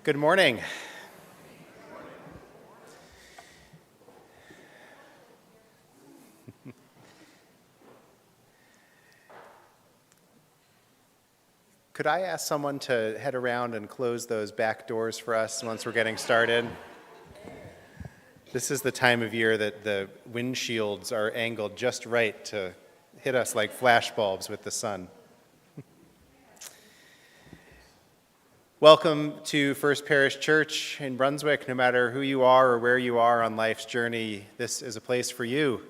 Good morning. Could I ask someone to head around and close those back doors for us once we're getting started? This is the time of year that the windshields are angled just right to hit us like flashbulbs with the sun. Welcome to First Parish Church in Brunswick. No matter who you are or where you are on life's journey, this is a place for you.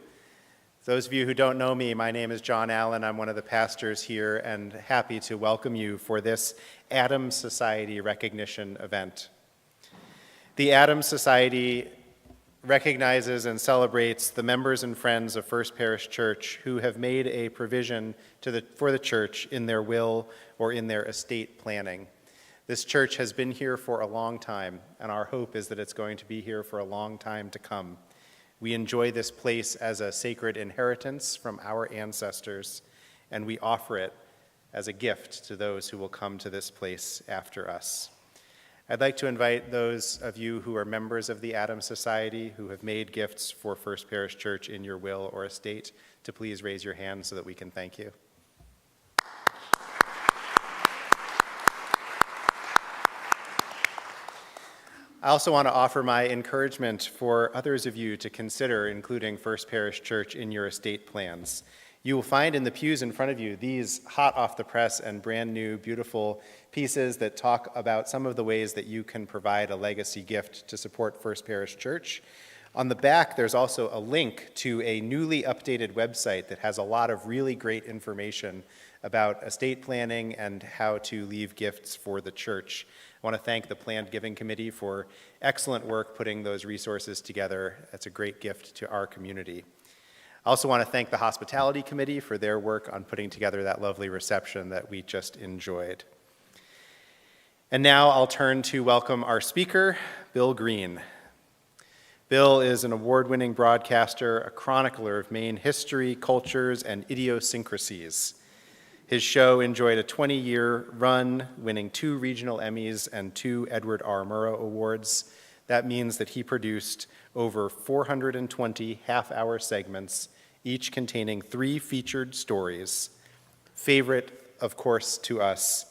Those of you who don't know me, my name is John Allen. I'm one of the pastors here and happy to welcome you for this Adams Society recognition event. The Adams Society recognizes and celebrates the members and friends of First Parish Church who have made a provision for the church in their will or in their estate planning. This church has been here for a long time, and our hope is that it's going to be here for a long time to come. We enjoy this place as a sacred inheritance from our ancestors, and we offer it as a gift to those who will come to this place after us. I'd like to invite those of you who are members of the Adams Society who have made gifts for First Parish Church in your will or estate to please raise your hand so that we can thank you. I also want to offer my encouragement for others of you to consider including First Parish Church in your estate plans. You will find in the pews in front of you these hot off the press and brand new beautiful pieces that talk about some of the ways that you can provide a legacy gift to support First Parish Church. On the back, there's also a link to a newly updated website that has a lot of really great information about estate planning and how to leave gifts for the church. I want to thank the Planned Giving Committee for excellent work putting those resources together. That's a great gift to our community. I also want to thank the Hospitality Committee for their work on putting together that lovely reception that we just enjoyed. And now I'll turn to welcome our speaker, Bill Green. Bill is an award-winning broadcaster, a chronicler of Maine history, cultures, and idiosyncrasies. His show enjoyed a 20-year run, winning 2 regional Emmys and 2 Edward R. Murrow Awards. That means that he produced over 420 half-hour segments, each containing 3 featured stories. Favorite, of course, to us,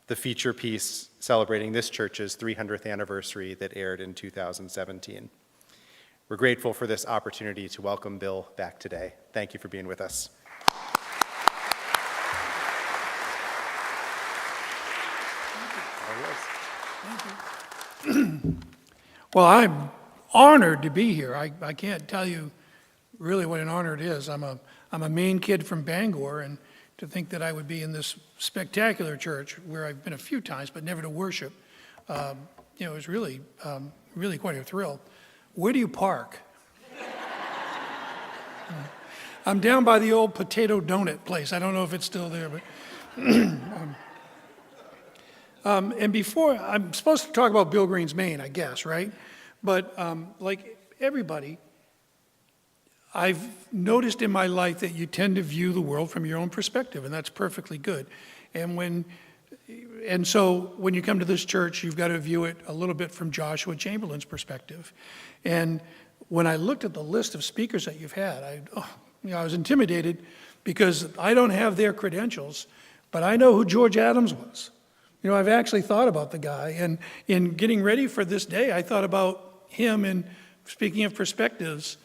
the feature piece celebrating this church's 300th anniversary that aired in 2017. We're grateful for this opportunity to welcome Bill back today. Thank you for being with us. Well, I'm honored to be here. I can't tell you really what an honor it is. I'm a Maine kid from Bangor, and to think that I would be in this spectacular church where I've been a few times, but never to worship, is really quite a thrill. Where do you park? I'm down by the old potato donut place. I don't know if it's still there, but. And before, I'm supposed to talk about Bill Green's Maine, I guess, right? But like everybody, I've noticed in my life that you tend to view the world from your own perspective, and that's perfectly good. And so when you come to this church, you've got to view it a little bit from Joshua Chamberlain's perspective. And when I looked at the list of speakers that you've had, I was intimidated because I don't have their credentials, but I know who George Adams was. I've actually thought about the guy, and in getting ready for this day, I thought about him, and speaking of perspectives,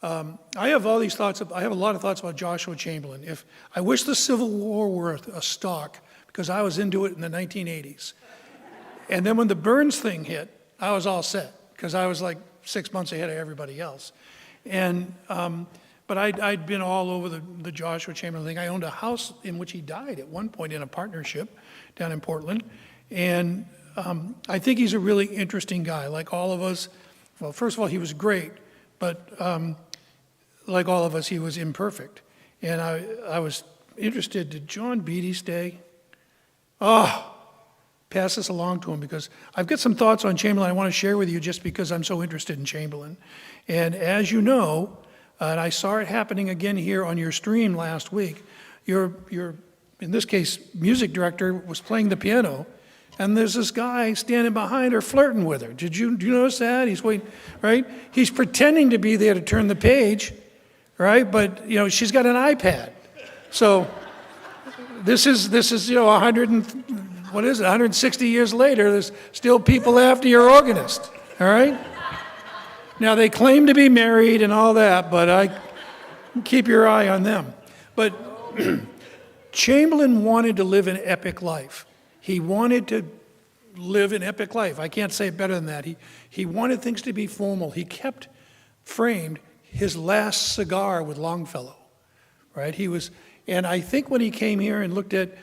I have a lot of thoughts about Joshua Chamberlain. I wish the Civil War were a stock, because I was into it in the 1980s. And then when the Burns thing hit, I was all set, because I was like 6 months ahead of everybody else. And but I'd been all over the Joshua Chamberlain thing. I owned a house in which he died at one point in a partnership down in Portland. And I think he's a really interesting guy. Like all of us, well, first of all, he was great, but like all of us, he was imperfect. And I was interested, did John Beatty stay? Pass this along to him, because I've got some thoughts on Chamberlain I want to share with you just because I'm so interested in Chamberlain. And as you know, and I saw it happening again here on your stream last week, your in this case, music director was playing the piano and there's this guy standing behind her flirting with her. Do you notice that? He's waiting, right? He's pretending to be there to turn the page, right? But, she's got an iPad. So this is 160 years later, there's still people after your organist, all right? Now, they claim to be married and all that, but keep your eye on them. But Chamberlain wanted to live an epic life. He wanted to live an epic life. I can't say it better than that. He wanted things to be formal. He kept framed his last cigar with Longfellow, right? And I think when he came here and looked at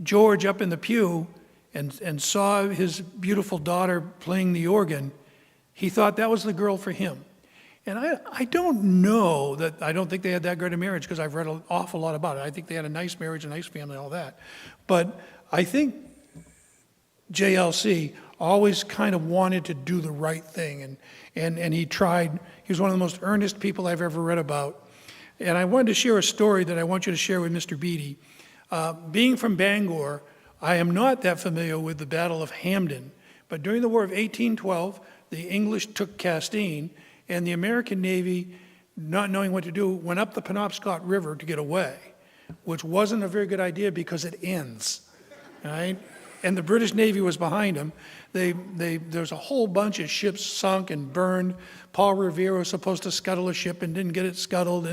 George up in the pew and saw his beautiful daughter playing the organ, he thought that was the girl for him. And I don't know that, I don't think they had that great a marriage, because I've read an awful lot about it. I think they had a nice marriage, a nice family, all that. But I think JLC always kind of wanted to do the right thing, and he tried. He was one of the most earnest people I've ever read about. And I wanted to share a story that I want you to share with Mr. Beatty. Being from Bangor, I am not that familiar with the Battle of Hampden, but during the War of 1812, the English took Castine, and the American Navy, not knowing what to do, went up the Penobscot River to get away, which wasn't a very good idea because it ends, right? And the British Navy was behind them. There's a whole bunch of ships sunk and burned. Paul Revere was supposed to scuttle a ship and didn't get it scuttled,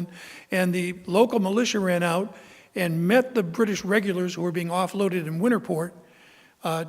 and the local militia ran out and met the British regulars who were being offloaded in Winterport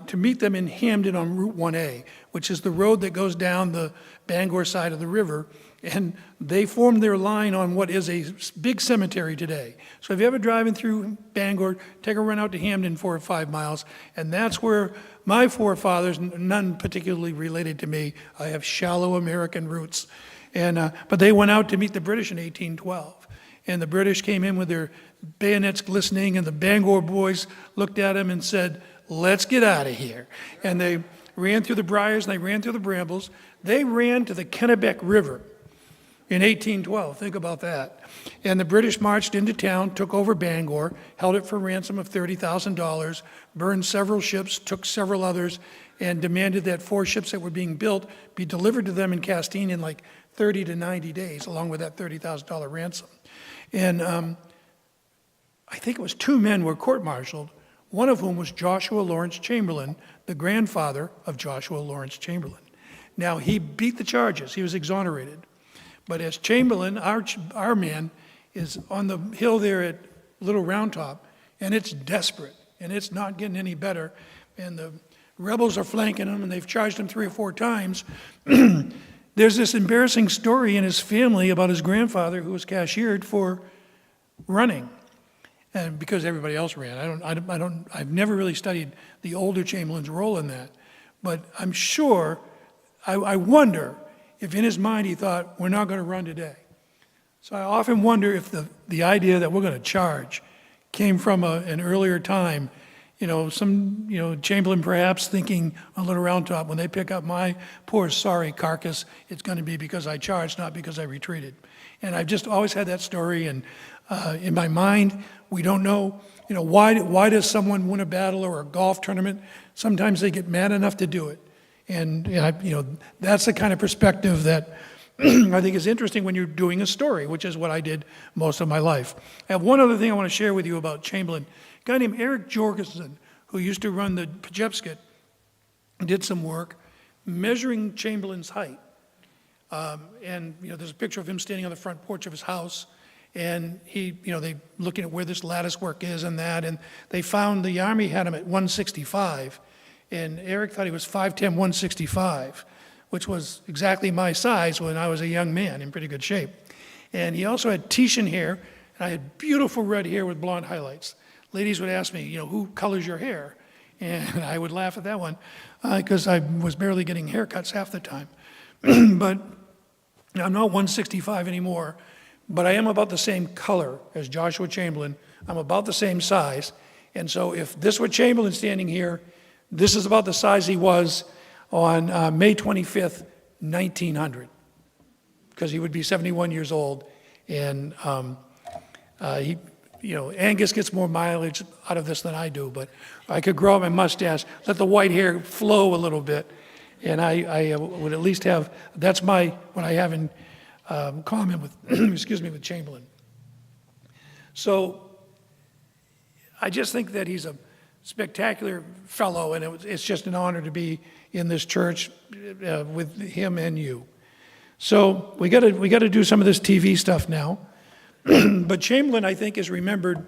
to meet them in Hampden on Route 1A, which is the road that goes down the Bangor side of the river. And they formed their line on what is a big cemetery today. So if you're ever driving through Bangor, take a run out to Hampden 4 or 5 miles, and that's where my forefathers, none particularly related to me, I have shallow American roots, but they went out to meet the British in 1812. And the British came in with their bayonets glistening, and the Bangor boys looked at them and said, "Let's get out of here." And they ran through the briars and they ran through the brambles. They ran to the Kennebec River in 1812. Think about that. And the British marched into town, took over Bangor, held it for ransom of $30,000, burned several ships, took several others, and demanded that 4 ships that were being built be delivered to them in Castine in like 30 to 90 days, along with that $30,000 ransom. And I think it was 2 men were court-martialed, one of whom was Joshua Lawrence Chamberlain, the grandfather of Joshua Lawrence Chamberlain. Now, he beat the charges. He was exonerated. But as Chamberlain, our man, is on the hill there at Little Round Top, and it's desperate, and it's not getting any better, and the rebels are flanking him, and they've charged him 3 or 4 times. There's this embarrassing story in his family about his grandfather who was cashiered for running. And because everybody else ran. I've never really studied the older Chamberlain's role in that. But I'm sure, I wonder if in his mind he thought, we're not going to run today. So I often wonder if the idea that we're going to charge came from an earlier time. Chamberlain perhaps thinking on Little Round Top, when they pick up my poor sorry carcass, it's going to be because I charged, not because I retreated. And I've just always had that story, and in my mind, we don't know, why does someone win a battle or a golf tournament? Sometimes they get mad enough to do it. And, that's the kind of perspective that I think is interesting when you're doing a story, which is what I did most of my life. I have one other thing I want to share with you about Chamberlain. A guy named Eric Jorgensen, who used to run the Pejepscot, did some work measuring Chamberlain's height. There's a picture of him standing on the front porch of his house. And they looking at where this lattice work is and that, and they found the Army had him at 165, and Eric thought he was 5'10", 165, which was exactly my size when I was a young man, in pretty good shape. And he also had Titian hair, and I had beautiful red hair with blonde highlights. Ladies would ask me, who colors your hair? And I would laugh at that one, because I was barely getting haircuts half the time. But I'm not 165 anymore. But I am about the same color as Joshua Chamberlain. I'm about the same size. And so if this were Chamberlain standing here, this is about the size he was on May 25th, 1900, because he would be 71 years old. And Angus gets more mileage out of this than I do, but I could grow my mustache, let the white hair flow a little bit, and I would at least have, that's what I have in common with, excuse me, with Chamberlain. So I just think that he's a spectacular fellow, and it's just an honor to be in this church with him and you. So we got to do some of this TV stuff now. But Chamberlain, I think, is remembered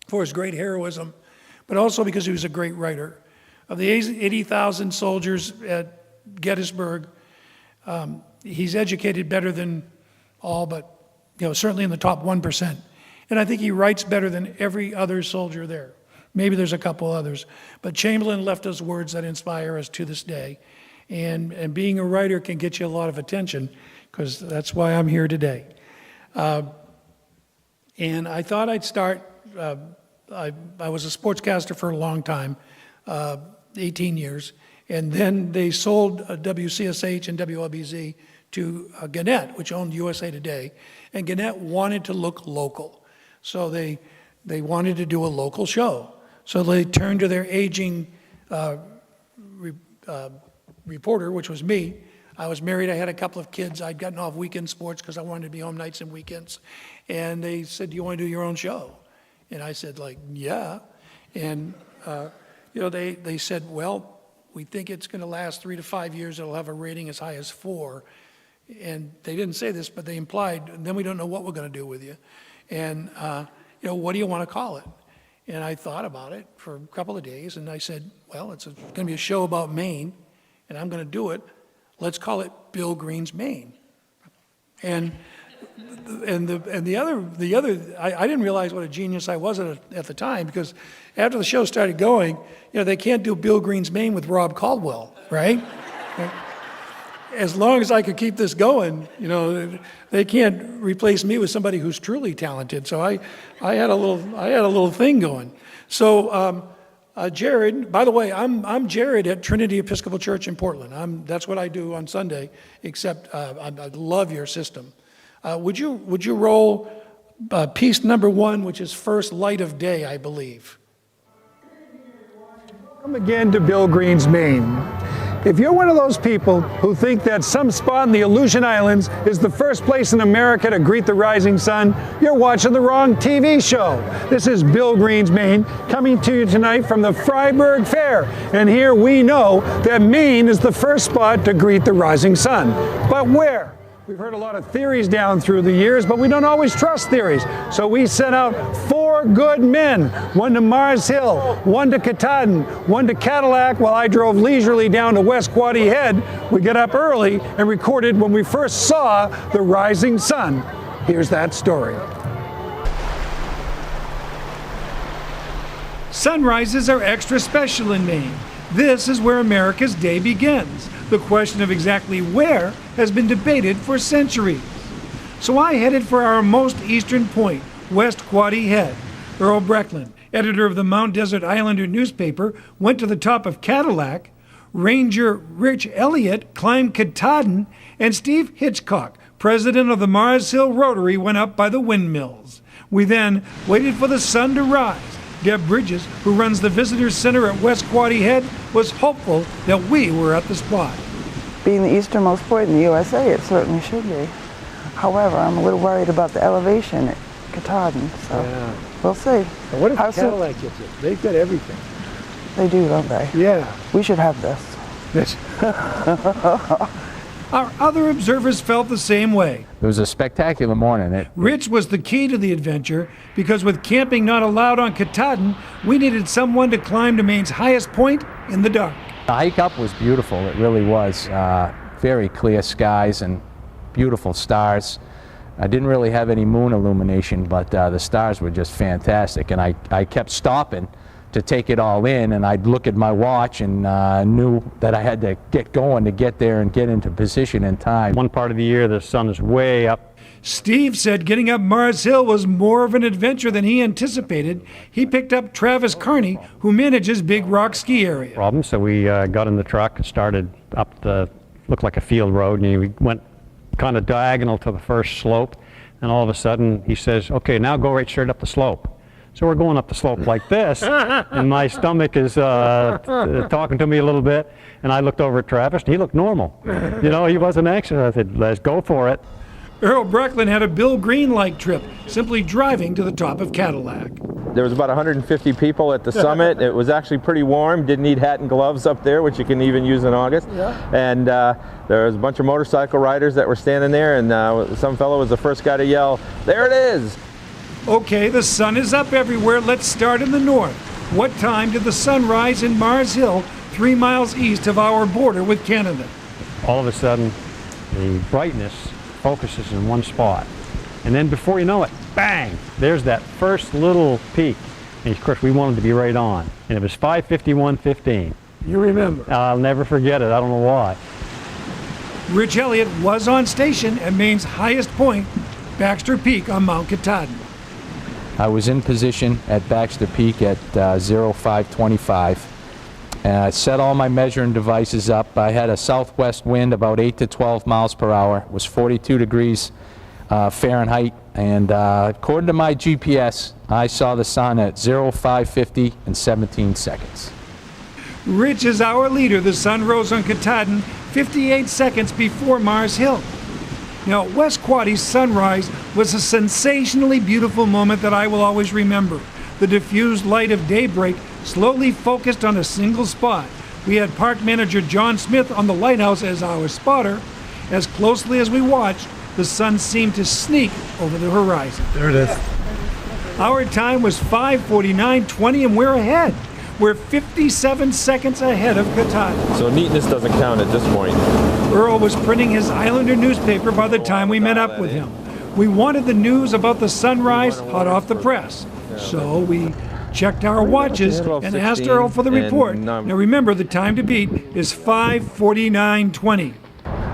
for his great heroism, but also because he was a great writer. Of the 80,000 soldiers at Gettysburg, he's educated better than all, but certainly in the top 1%. And I think he writes better than every other soldier there. Maybe there's a couple others. But Chamberlain left us words that inspire us to this day. And being a writer can get you a lot of attention, because that's why I'm here today. And I thought I'd start, I was a sportscaster for a long time, 18 years, and then they sold WCSH and WLBZ to Gannett, which owned USA Today, and Gannett wanted to look local. So they wanted to do a local show. So they turned to their aging reporter, which was me. I was married, I had a couple of kids, I'd gotten off weekend sports because I wanted to be home nights and weekends. And they said, do you want to do your own show? And I said, yeah. And, they said, well, we think it's going to last 3 to 5 years. It'll have a rating as high as 4. And they didn't say this, but they implied, and then we don't know what we're going to do with you. And, what do you want to call it? And I thought about it for a couple of days, and I said, well, it's going to be a show about Maine, and I'm going to do it. Let's call it Bill Green's Maine. And the other, I didn't realize what a genius I was at the time, because after the show started going, they can't do Bill Green's Maine with Rob Caldwell, right? As long as I could keep this going, they can't replace me with somebody who's truly talented. So I had a little thing going. So Jared, by the way, I'm Jared at Trinity Episcopal Church in Portland. That's what I do on Sunday. Except I love your system. Would you roll piece number 1, which is First Light of Day, I believe. Welcome again to Bill Green's Maine. If you're one of those people who think that some spot in the Aleutian Islands is the first place in America to greet the rising sun, you're watching the wrong TV show. This is Bill Green's Maine, coming to you tonight from the Fryeburg Fair. And here we know that Maine is the first spot to greet the rising sun. But where? We've heard a lot of theories down through the years, but we don't always trust theories. So we sent out 4 good men, one to Mars Hill, one to Katahdin, one to Cadillac, while I drove leisurely down to West Quoddy Head. We got up early and recorded when we first saw the rising sun. Here's that story. Sunrises are extra special in Maine. This is where America's day begins. The question of exactly where has been debated for centuries. So I headed for our most eastern point, West Quoddy Head. Earl Brecklin, editor of the Mount Desert Islander newspaper, went to the top of Cadillac. Ranger Rich Elliott climbed Katahdin, and Steve Hitchcock, president of the Mars Hill Rotary, went up by the windmills. We then waited for the sun to rise. Deb Bridges, who runs the Visitors Center at West Quoddy Head, was hopeful that we were at the spot. Being the easternmost point in the USA, it certainly should be. However, I'm a little worried about the elevation at Katahdin, so we'll see. Now what if Cadillac gets it? They've got everything. They do, don't they? Yeah. We should have this. Our other observers felt the same way. It was a spectacular morning. Rich was the key to the adventure, because with camping not allowed on Katahdin, we needed someone to climb to Maine's highest point in the dark. The hike up was beautiful, it really was. Very clear skies and beautiful stars. I didn't really have any moon illumination, but the stars were just fantastic, and I kept stopping to take it all in, and I'd look at my watch and knew that I had to get going to get there and get into position in time. One part of the year the sun is way up. Steve said getting up Mars Hill was more of an adventure than he anticipated. He picked up Travis Carney, who manages Big Rock Ski Area. So we got in the truck and started up the, looked like a field road, and we went kind of diagonal to the first slope, and all of a sudden he says, okay, now go right straight up the slope. So we're going up the slope like this, and my stomach is talking to me a little bit, and I looked over at Travis, and he looked normal. You know, he wasn't anxious. I said, let's go for it. Earl Brecklin had a Bill Green-like trip, simply driving to the top of Cadillac. There was about 150 people at the summit. It was actually pretty warm. Didn't need hat and gloves up there, which you can even use in August. Yeah. And there was a bunch of motorcycle riders that were standing there, and some fellow was the first guy to yell, "There it is!" Okay, the sun is up everywhere. Let's start in the north. What time did the sun rise in Mars Hill, 3 miles east of our border with Canada? All of a sudden, the brightness focuses in one spot. And then before you know it, bang, there's that first little peak. And of course, we wanted to be right on. And it was 5:51:15. You remember? I'll never forget it. I don't know why. Rich Elliott was on station at Maine's highest point, Baxter Peak on Mount Katahdin. I was in position at Baxter Peak at 05:25. And I set all my measuring devices up. I had a southwest wind about 8 to 12 miles per hour. It was 42 degrees Fahrenheit. And according to my GPS, I saw the sun at 05:50 and 17 seconds. Rich is our leader. The sun rose on Katahdin 58 seconds before Mars Hill. Now, West Quaddy's sunrise was a sensationally beautiful moment that I will always remember. The diffused light of daybreak slowly focused on a single spot. We had park manager John Smith on the lighthouse as our spotter. As closely as we watched, the sun seemed to sneak over the horizon. There it is. Our time was 5:49:20, and we're ahead. We're 57 seconds ahead of Katahdin. So neatness doesn't count at this point. Earl was printing his Islander newspaper by the time we met up with him. We wanted the news about the sunrise hot off the press. So we checked our watches and asked Earl for the report. Now remember, the time to beat is 5:49:20.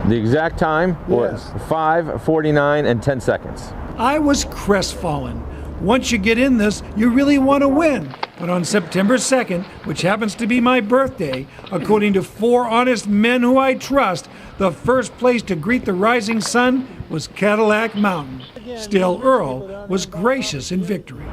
The exact time was 5:49 and 10 seconds. I was crestfallen. Once you get in this, you really want to win. But on September 2nd, which happens to be my birthday, according to 4 honest men who I trust, the first place to greet the rising sun was Cadillac Mountain. Still, Earl was gracious in victory.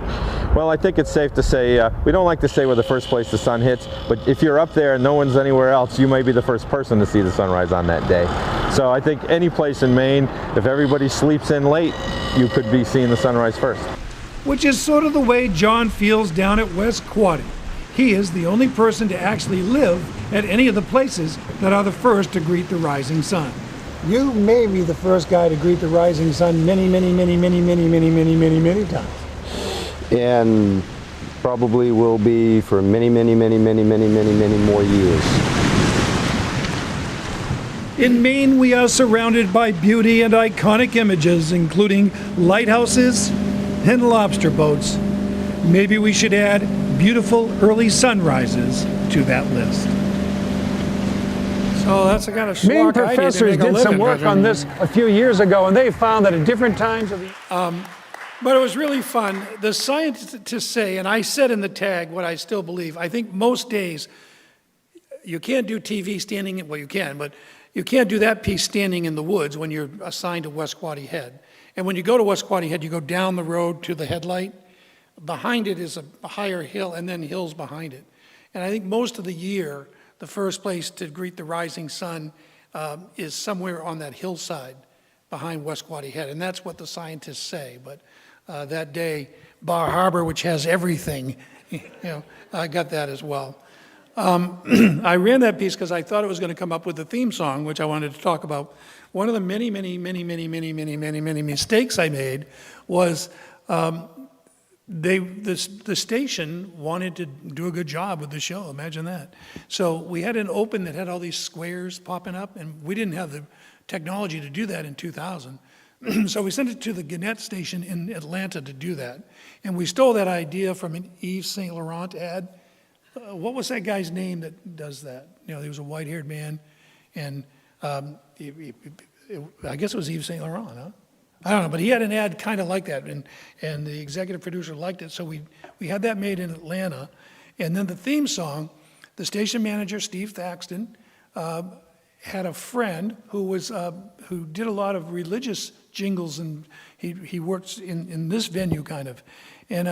Well, I think it's safe to say, we don't like to say where the first place the sun hits, but if you're up there and no one's anywhere else, you may be the first person to see the sunrise on that day. So I think any place in Maine, if everybody sleeps in late, you could be seeing the sunrise first. Which is sort of the way John feels down at West Quaddy. He is the only person to actually live at any of the places that are the first to greet the rising sun. You may be the first guy to greet the rising sun many times. And probably will be for many more years. In Maine, we are surrounded by beauty and iconic images, including lighthouses and lobster boats. Maybe we should add beautiful early sunrises to that list. So that's the kind of Maine schlock I did to professors make a did some living, work on this a few years ago, and they found that at different times of the... But it was really fun. The scientists say, and I said in the tag what I still believe, I think most days you can't do TV standing, well, you can, but you can't do that piece standing in the woods when you're assigned to West Quaddy Head. And when you go to West Quaddy Head, you go down the road to the headlight. Behind it is a higher hill, and then hills behind it. And I think most of the year, the first place to greet the rising sun is somewhere on that hillside behind West Quaddy Head. And that's what the scientists say. But that day, Bar Harbor, which has everything, I got that as well. I ran that piece because I thought it was going to come up with the theme song, which I wanted to talk about. One of the many mistakes I made was the station wanted to do a good job with the show. Imagine that. So we had an open that had all these squares popping up, and we didn't have the technology to do that in 2000. So we sent it to the Gannett station in Atlanta to do that. And we stole that idea from an Yves Saint Laurent ad. What was that guy's name that does that? He was a white-haired man, and I guess it was Yves Saint Laurent, huh? I don't know, but he had an ad kind of like that, and the executive producer liked it, so we had that made in Atlanta. And then the theme song, the station manager, Steve Thaxton, had a friend who did a lot of religious jingles, and he works in this venue kind of. And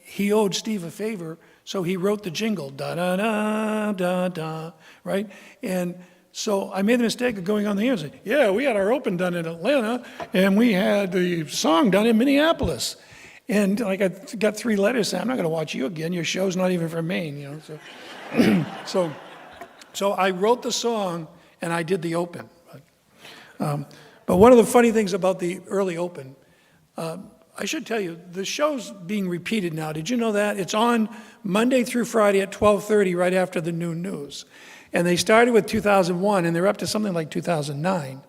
he owed Steve a favor, so he wrote the jingle, da-da-da, right? And so I made the mistake of going on the air and saying, yeah, we had our open done in Atlanta, and we had the song done in Minneapolis. And like I got 3 letters saying, I'm not going to watch you again. Your show's not even from Maine, you know. So I wrote the song, and I did the open. But one of the funny things about the early open, I should tell you, the show's being repeated now. Did you know that? It's on Monday through Friday at 12:30, right after the noon news. And they started with 2001, and they're up to something like 2009.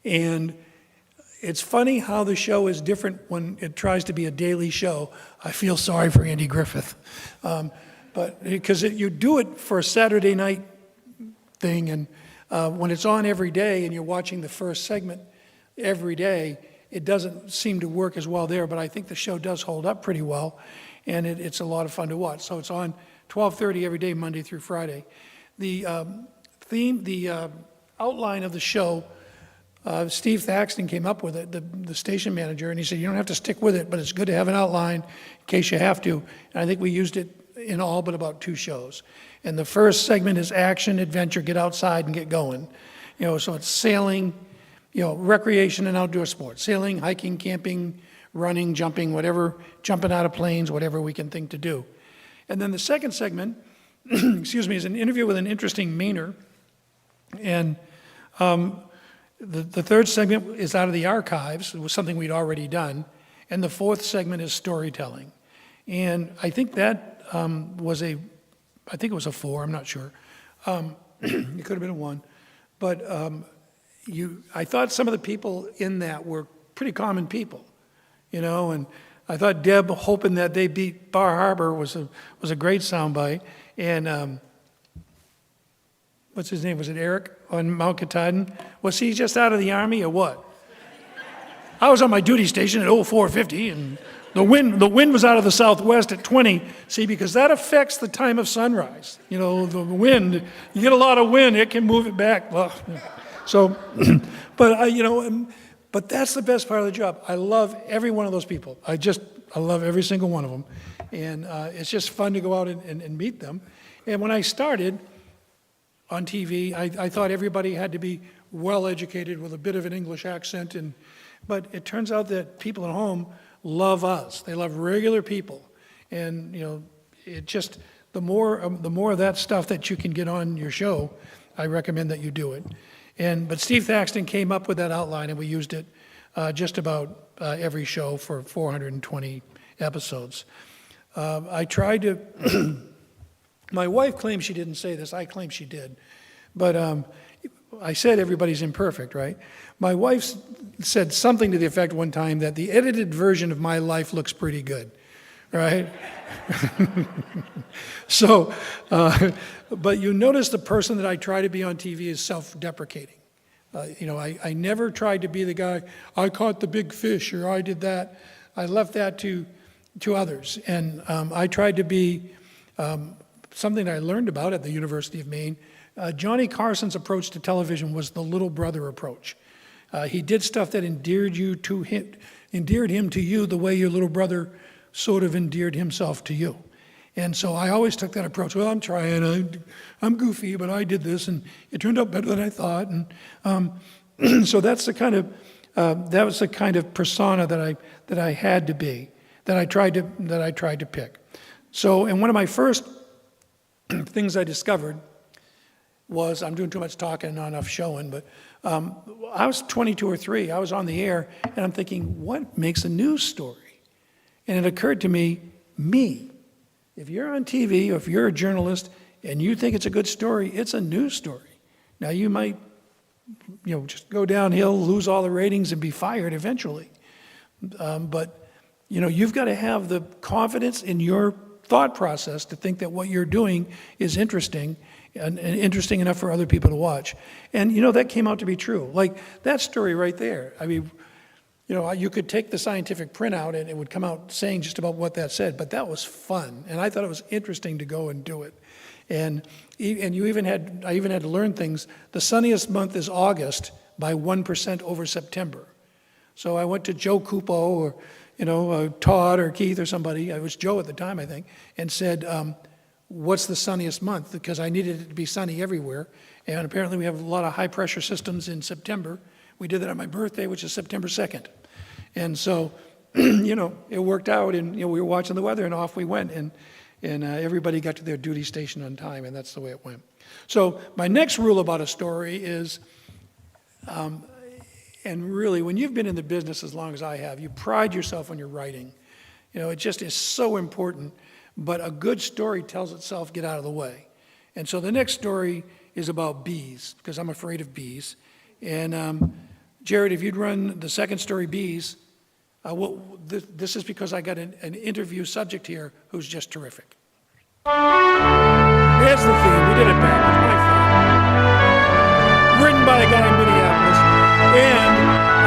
And it's funny how the show is different when it tries to be a daily show. I feel sorry for Andy Griffith. But because you do it for a Saturday night thing, and when it's on every day and you're watching the first segment every day, it doesn't seem to work as well there, but I think the show does hold up pretty well, and it's a lot of fun to watch. So it's on 12:30 every day, Monday through Friday. The outline of the show, Steve Thaxton came up with it, the station manager, and he said, you don't have to stick with it, but it's good to have an outline in case you have to. And I think we used it in all but about 2 shows. And the first segment is action, adventure, get outside and get going. You know, so it's sailing, you know, recreation and outdoor sports, sailing, hiking, camping, running, jumping, whatever, jumping out of planes, whatever we can think to do. And then the second segment, excuse me, is an interview with an interesting Mainer. And the third segment is out of the archives. It was something we'd already done. And the fourth segment is storytelling. And I think that I think it was a 4, I'm not sure. It could have been a 1. But I thought some of the people in that were pretty common people, you know, and I thought Deb hoping that they beat Bar Harbor was a great soundbite. And what's his name? Was it Eric on Mount Katahdin? Was he just out of the Army or what? I was on my duty station at 0450, and the wind was out of the southwest at 20. See, because that affects the time of sunrise. You know, the wind, you get a lot of wind, it can move it back. Well, so, but you know, but that's the best part of the job. I love every one of those people. I love every single one of them. And it's just fun to go out and meet them. And when I started on TV, I thought everybody had to be well-educated with a bit of an English accent. But it turns out that people at home love us. They love regular people. And, you know, it just, the more of that stuff that you can get on your show, I recommend that you do it. But Steve Thaxton came up with that outline, and we used it just about every show for 420 episodes. I tried to, my wife claims she didn't say this, I claim she did, but I said everybody's imperfect, right? My wife said something to the effect one time that the edited version of my life looks pretty good, right? So, but you notice the person that I try to be on TV is self-deprecating. You know, I never tried to be the guy, I caught the big fish, or I did that. I left that to others. And I tried to be something I learned about at the University of Maine. Johnny Carson's approach to television was the little brother approach. He did stuff that endeared him to you the way your little brother sort of endeared himself to you. And so I always took that approach. Well, I'm trying, I'm goofy, but I did this, and it turned out better than I thought. And so that's the kind of that was the kind of persona that I had to be, that I tried to pick. So, and one of my first things I discovered was, I'm doing too much talking and not enough showing, but I was 22 or 3. I was on the air, and I'm thinking, what makes a news story? And it occurred to me. If you're on TV, or if you're a journalist, and you think it's a good story, it's a news story. Now, you might, you know, just go downhill, lose all the ratings, and be fired eventually. But, you know, you've got to have the confidence in your thought process to think that what you're doing is interesting, and interesting enough for other people to watch. And, you know, that came out to be true. Like that story right there. I mean, you know, you could take the scientific printout and it would come out saying just about what that said, but that was fun. And I thought it was interesting to go and do it. And I even had to learn things. The sunniest month is August by 1% over September. So I went to Joe Cupo, or, Todd or Keith or somebody, it was Joe at the time, I think, and said, what's the sunniest month? Because I needed it to be sunny everywhere. And apparently we have a lot of high pressure systems in September. We did that on my birthday, which is September 2nd. And so, it worked out, and we were watching the weather, and off we went, and everybody got to their duty station on time, and that's the way it went. So my next rule about a story is, and really, when you've been in the business as long as I have, you pride yourself on your writing. It just is so important, but a good story tells itself, get out of the way. And so the next story is about bees, because I'm afraid of bees. And Jared, if you'd run the second story, bees, this is because I got an interview subject here who's just terrific. Here's the theme. We did it back. It's my fault. Written by a guy in Minneapolis. And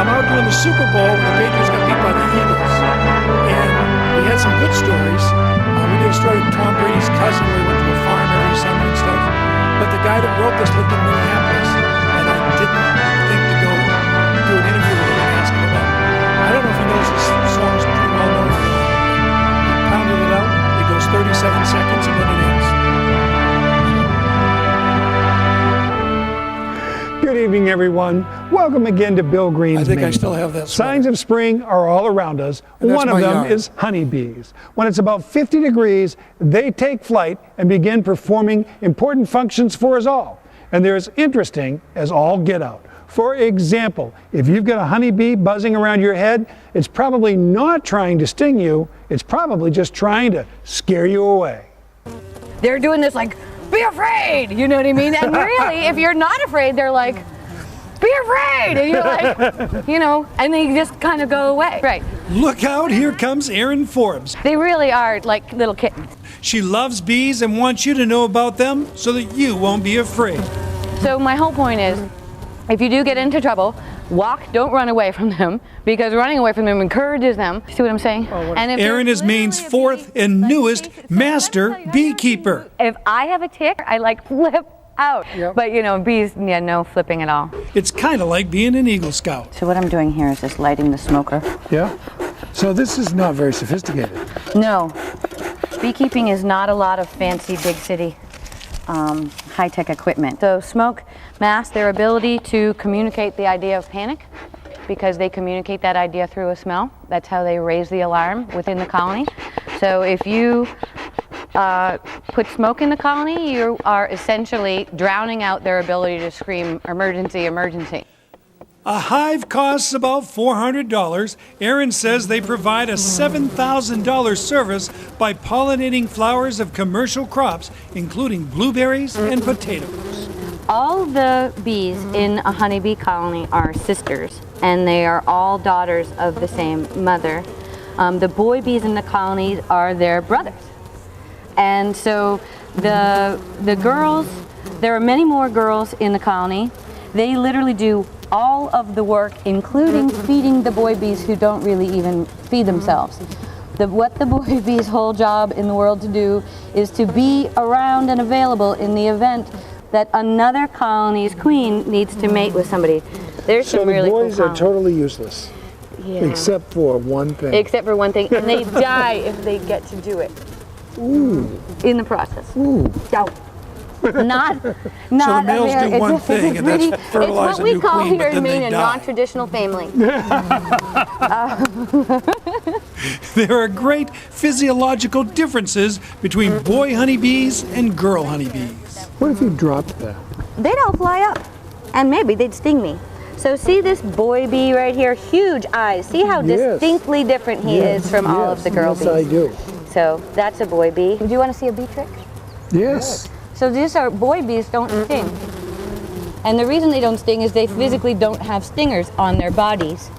I'm out doing the Super Bowl when the Patriots got beat by the Eagles. And we had some good stories. We did a story with Tom Brady's cousin where he went to a farm every summer and stuff. But the guy that wrote this lived in Minneapolis. And I didn't think to go do an interview with him and ask him about it. I don't know if he knows his song's pretty well known. He pounded it out. It goes 37 seconds and then it ends. Good evening, everyone. Welcome again to Bill Green's I think Maine. I still have that sweater. Signs of spring are all around us. And that's One of my them yard. is honeybees. When it's about 50 degrees, they take flight and begin performing important functions for us all. And they're as interesting as all get out. For example, if you've got a honeybee buzzing around your head, it's probably not trying to sting you. It's probably just trying to scare you away. They're doing this like, be afraid, you know what I mean? And really, if you're not afraid, they're like, be afraid, and you're like, and they just kind of go away. Right. Look out, here comes Erin Forbes. They really are like little kittens. She loves bees and wants you to know about them so that you won't be afraid. So my whole point is, if you do get into trouble, don't run away from them, because running away from them encourages them. See what I'm saying? And if Erin is Maine's fourth and newest master beekeeper. If I have a tick, I flip out. Yep. But bees, no flipping at all. It's kind of like being an Eagle Scout. So what I'm doing here is just lighting the smoker. Yeah? So this is not very sophisticated. No. Beekeeping is not a lot of fancy big city high-tech equipment. So smoke masks their ability to communicate the idea of panic, because they communicate that idea through a smell. That's how they raise the alarm within the colony. So if you put smoke in the colony, you are essentially drowning out their ability to scream, emergency, emergency. A hive costs about $400. Erin says they provide a $7,000 service by pollinating flowers of commercial crops, including blueberries and potatoes. All the bees in a honeybee colony are sisters, and they are all daughters of the same mother. The boy bees in the colonies are their brothers. And so the girls, there are many more girls in the colony. They literally do all of the work, including feeding the boy bees who don't really even feed themselves. What the boy bee's whole job in the world to do is to be around and available in the event that another colony's queen needs to mate with somebody. There's some really cool boys are totally useless, except for one thing. Except for one thing, and they die if they get to do it. Ooh. In the process. Ooh. So, not So the males do one thing, and that's fertilize a new queen, but then they die. It's what we call here in Maine a non-traditional family. There are great physiological differences between boy honeybees and girl honeybees. What if you dropped that? They'd all fly up, and maybe they'd sting me. So see this boy bee right here? Huge eyes. See how distinctly different he is from all of the girl bees? Yes, I do. So that's a boy bee. Do you want to see a bee trick? Yes. So these are boy bees don't sting. And the reason they don't sting is they physically don't have stingers on their bodies.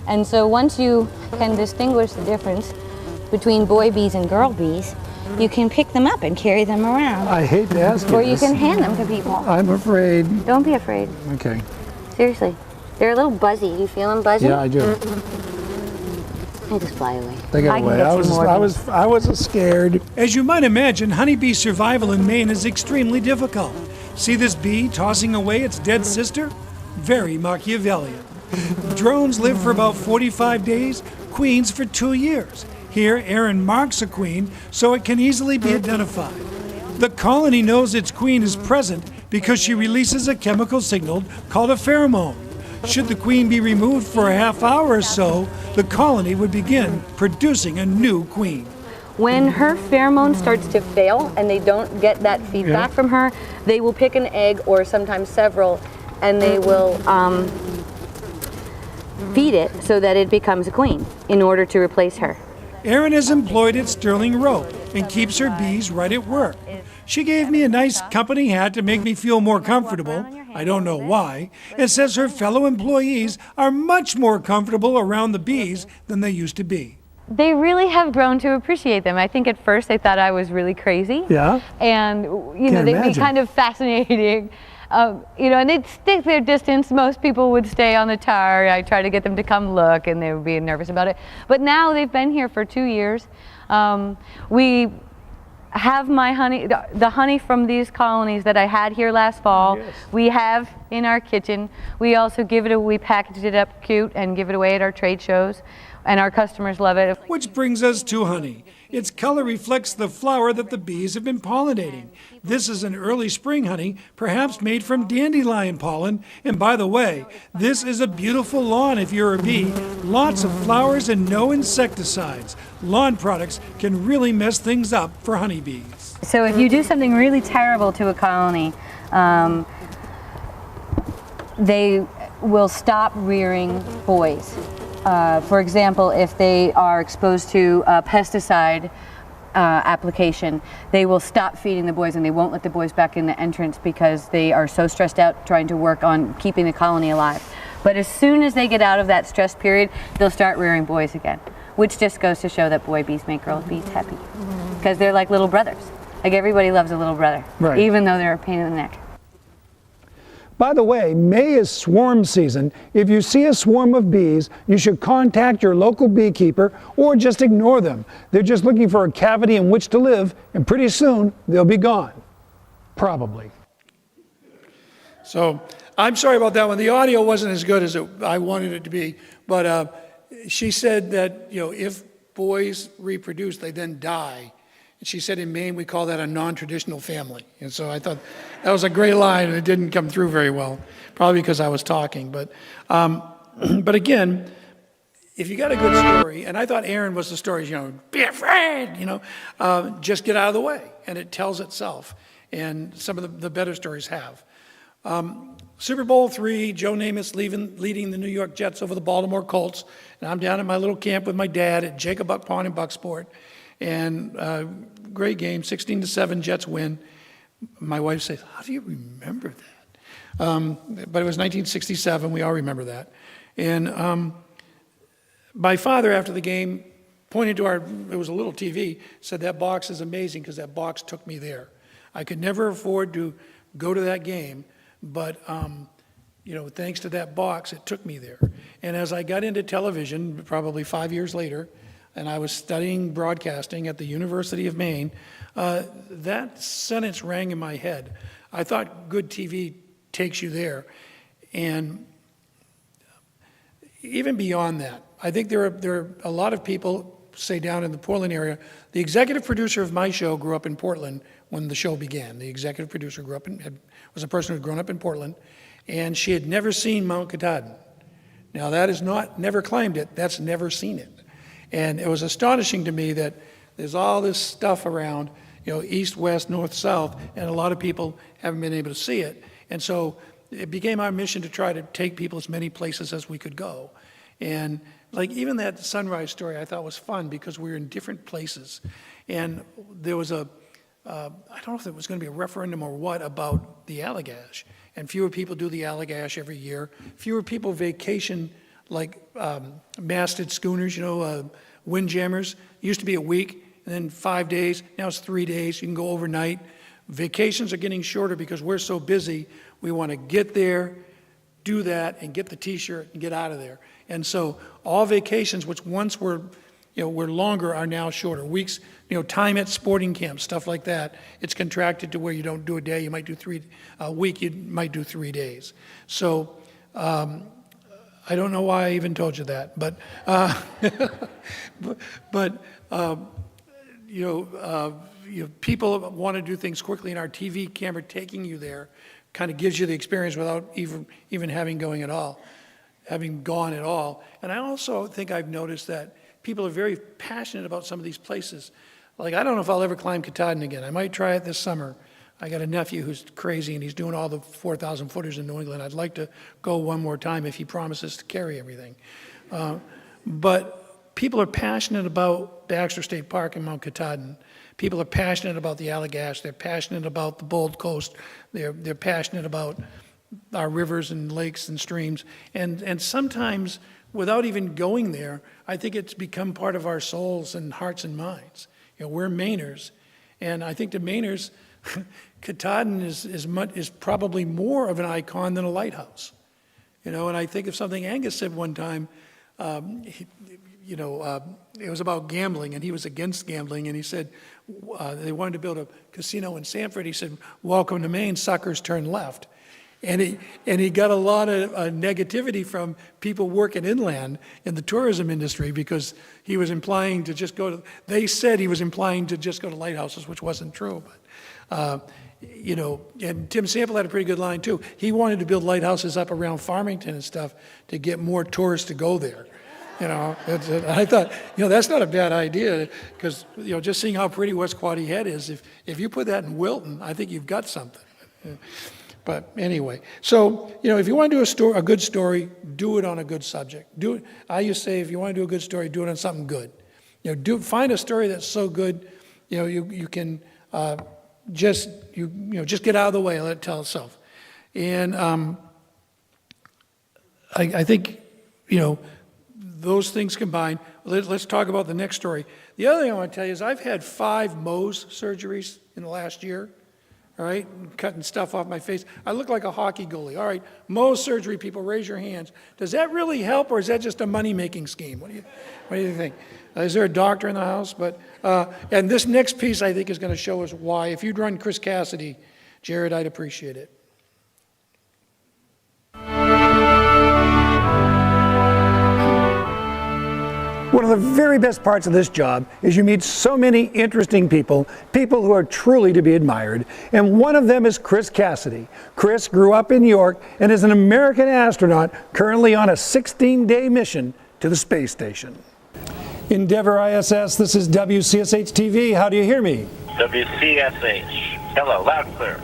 And so once you can distinguish the difference between boy bees and girl bees, you can pick them up and carry them around. I hate to ask you Or you this. can hand them to people. I'm afraid. Don't be afraid. Okay. Seriously. They're a little buzzy. You feel them buzzing? Yeah, I do. They just fly away. They got away. I was scared. As you might imagine, honeybee survival in Maine is extremely difficult. See this bee tossing away its dead sister? Very Machiavellian. Drones live for about 45 days. queens for 2 years. Here, Erin marks a queen so it can easily be identified. The colony knows its queen is present because she releases a chemical signal called a pheromone. Should the queen be removed for a half hour or so, the colony would begin producing a new queen. When her pheromone starts to fail and they don't get that feedback from her, they will pick an egg or sometimes several, and they will feed it so that it becomes a queen in order to replace her. Erin is employed at Sterling Road and keeps her bees right at work. She gave me a nice company hat to make me feel more comfortable. I don't know why, and says her fellow employees are much more comfortable around the bees than they used to be. They really have grown to appreciate them. I think at first they thought I was really crazy. Yeah? And, you know, they'd be kind of fascinating. You know, and they'd stick their distance. Most people would stay on the tower. I try to get them to come look, and they would be nervous about it. But now they've been here for 2 years. We have my honey, the honey from these colonies that I had here last fall. Yes. We have in our kitchen. We also give it away, we package it up cute and give it away at our trade shows, and our customers love it. Which brings us to honey. Its color reflects the flower that the bees have been pollinating. This is an early spring honey, perhaps made from dandelion pollen. And by the way, this is a beautiful lawn if you're a bee. Lots of flowers and no insecticides. Lawn products can really mess things up for honeybees. So if you do something really terrible to a colony, they will stop rearing boys. For example, if they are exposed to a pesticide application, they will stop feeding the boys and they won't let the boys back in the entrance because they are so stressed out trying to work on keeping the colony alive. But as soon as they get out of that stress period, they'll start rearing boys again, which just goes to show that boy bees make girl bees happy because they're like little brothers. Like everybody loves a little brother, right, even though they're a pain in the neck. By the way, May is swarm season. If you see a swarm of bees, you should contact your local beekeeper or just ignore them. They're just looking for a cavity in which to live, and pretty soon they'll be gone. Probably. So I'm sorry about that one. The audio wasn't as good as I wanted it to be, but she said that, you know, if boys reproduce, they then die. And she said in Maine we call that a non-traditional family. And so I thought that was a great line, and it didn't come through very well, probably because I was talking. But again, if you got a good story, and I thought Erin was the story, you know, be afraid, you know, just get out of the way, and it tells itself. And some of the better stories have. Super Bowl III, Joe Namath's leading the New York Jets over the Baltimore Colts, and I'm down at my little camp with my dad at Jacob Buck Pond in Bucksport. And great game, 16-7, Jets win. My wife says, how do you remember that? But it was 1967, we all remember that. And my father, after the game, pointed to it was a little TV, said that box is amazing because that box took me there. I could never afford to go to that game, but you know, thanks to that box, it took me there. And as I got into television, probably 5 years later, and I was studying broadcasting at the University of Maine, that sentence rang in my head. I thought good TV takes you there. And even beyond that, I think there are a lot of people, say down in the Portland area, the executive producer of my show grew up in Portland when the show began. The executive producer was a person who had grown up in Portland, and she had never seen Mount Katahdin. Now that is not never climbed it, that's never seen it. And it was astonishing to me that there's all this stuff around, you know, east, west, north, south, and a lot of people haven't been able to see it. And so it became our mission to try to take people as many places as we could go. And like even that sunrise story I thought was fun because we were in different places. And there was I don't know if it was going to be a referendum or what about the Allagash. And fewer people do the Allagash every year. Fewer people vacation like masted schooners, you know, windjammers. It used to be a week, and then 5 days. Now it's 3 days. You can go overnight. Vacations are getting shorter because we're so busy. We want to get there, do that, and get the T-shirt and get out of there. And so all vacations, which once were longer, are now shorter. Weeks, you know, time at sporting camps, stuff like that. It's contracted to where you don't do a day. You might do a week. You might do 3 days. So. I don't know why I even told you that, but, but people want to do things quickly, and our TV camera taking you there kind of gives you the experience without even having gone at all. And I also think I've noticed that people are very passionate about some of these places. Like, I don't know if I'll ever climb Katahdin again. I might try it this summer. I got a nephew who's crazy, and he's doing all the 4,000 footers in New England. I'd like to go one more time if he promises to carry everything. But people are passionate about Baxter State Park and Mount Katahdin. People are passionate about the Allagash. They're passionate about the Bold Coast. They're passionate about our rivers and lakes and streams. And sometimes, without even going there, I think it's become part of our souls and hearts and minds. We're Mainers, and I think to Mainers, Katahdin is probably more of an icon than a lighthouse. And I think of something Angus said one time. It was about gambling, and he was against gambling, and he said they wanted to build a casino in Sanford. He said, "Welcome to Maine, suckers turn left." And he got a lot of negativity from people working inland in the tourism industry, because he was implying to just go to, they said he was implying to just go to lighthouses, which wasn't true. But, and Tim Sample had a pretty good line too. He wanted to build lighthouses up around Farmington and stuff to get more tourists to go there. I thought, that's not a bad idea, because, just seeing how pretty West Quoddy Head is, if you put that in Wilton, I think you've got something. But anyway, so, if you want to do a good story, do it on a good subject. I used to say, if you want to do a good story, do it on something good. Find a story that's so good, you can just get out of the way and let it tell itself. And I think, those things combined. Let's talk about the next story. The other thing I want to tell you is I've had 5 Mohs surgeries in the last year. All right, cutting stuff off my face. I look like a hockey goalie. All right, Mohs surgery, people, raise your hands. Does that really help, or is that just a money-making scheme? What do you think? Is there a doctor in the house? But and this next piece, I think, is going to show us why. If you'd run Chris Cassidy, Jared, I'd appreciate it. One of the very best parts of this job is you meet so many interesting people who are truly to be admired, and one of them is Chris Cassidy. Chris grew up in New York and is an American astronaut currently on a 16-day mission to the space station. Endeavour ISS, this is WCSH TV. How do you hear me? WCSH. Hello, loud and clear.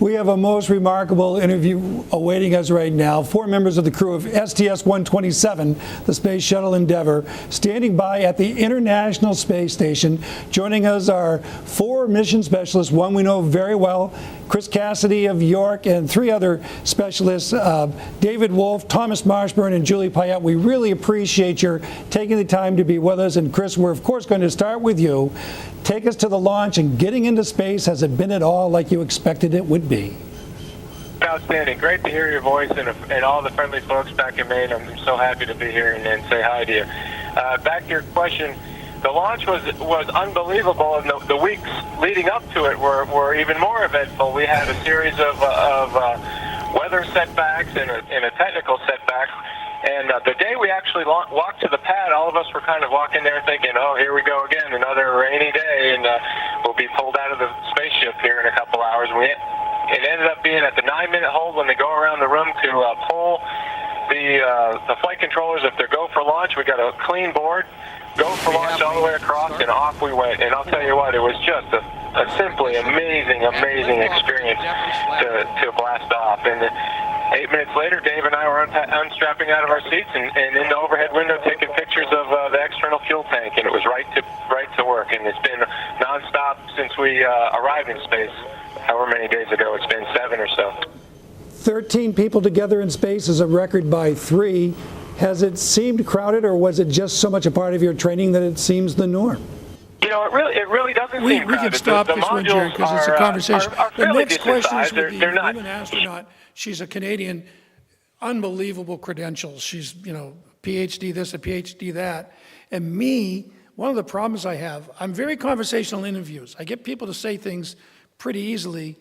We have a most remarkable interview awaiting us right now. 4 members of the crew of STS-127, the Space Shuttle Endeavour, standing by at the International Space Station. Joining us are 4 mission specialists, one we know very well, Chris Cassidy of York, and 3 other specialists, David Wolf, Thomas Marshburn, and Julie Payette. We really appreciate your taking the time to be with us. And Chris, we're of course going to start with you. Take us to the launch and getting into space. Has it been at all like you expected it would be? Outstanding. Great to hear your voice and all the friendly folks back in Maine. I'm so happy to be here and say hi to you. Back to your question, the launch was unbelievable, and the weeks leading up to it were even more eventful. We had a series of weather setbacks and a technical setback. And the day we actually walked to the pad, all of us were kind of walking there thinking, oh, here we go again, another rainy day, and we'll be pulled out of the spaceship here in a couple hours. It ended up being at the 9-minute hold when they go around the room to pull the flight controllers. If they're go for launch, we got a clean board, go for launch all the way across, and off we went. And I'll tell you what, it was just a simply amazing experience to blast off. And 8 minutes later, Dave and I were unstrapping out of our seats and in the overhead window taking pictures of the external fuel tank, and it was right to work. And it's been nonstop since we arrived in space. However many days ago, it's been 7 or so. 13 people together in space is a record by 3. Has it seemed crowded, or was it just so much a part of your training that it seems the norm? It really doesn't seem crowded. We can stop this one, Jared, because it's a conversation. The next question is with the They're not woman astronaut. She's a Canadian, unbelievable credentials. She's, PhD this, a PhD that. And me, one of the problems I have, I'm very conversational in interviews. I get people to say things pretty easily.